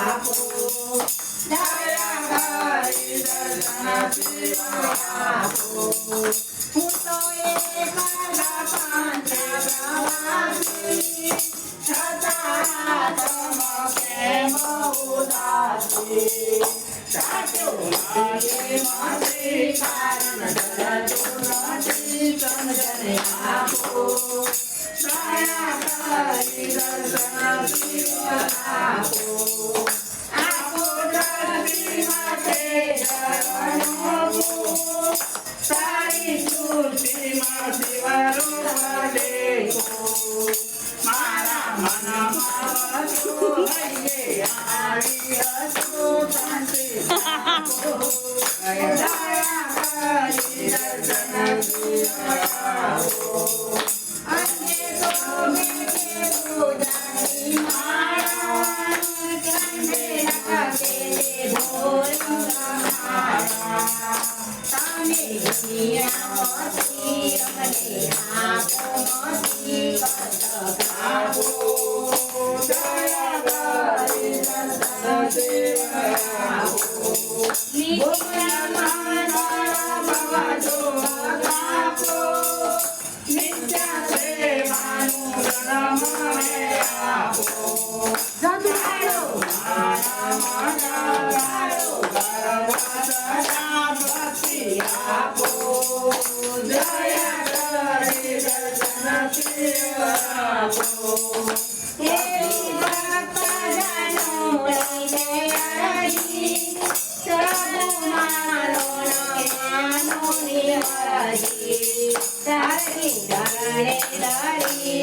આપો દયા કરી દર્શન શિવ આપો હું તો એકલા પાંચવાસી છતાં તમ પ્રેમ ઉદાસી સાચું લાગે મારે કારણ ડરતું નથી સમજને આપો દયા કરી દર્શન શિવ આપો આપો ધરતી માતે ધરણો સારી સૃષ્ટિમાં શિવરો દેખો મારા મનમાં હતું હૈયે આવી હતું શાંતિ આપો દયા કરી દર્શન શિવ આપો અને તો મેં જાની મારા કંડે લાગે ભોળા મારા તમે હિયામતી અમને આપો મતી કટક આપો દયા કરી દર્શન શિવ આપો નિત્ય મારા ભવજો આપો નિત્ય સેવાનું રણ મને આપો જગાડો મારા મનાડો ગરવા ભક્તિ આપો દયા કરી દર્શન શિવ આપો એવી ભક્તજનો લઈને આવી પ્રભુ મારો માનો નિવજી તારી ધરણે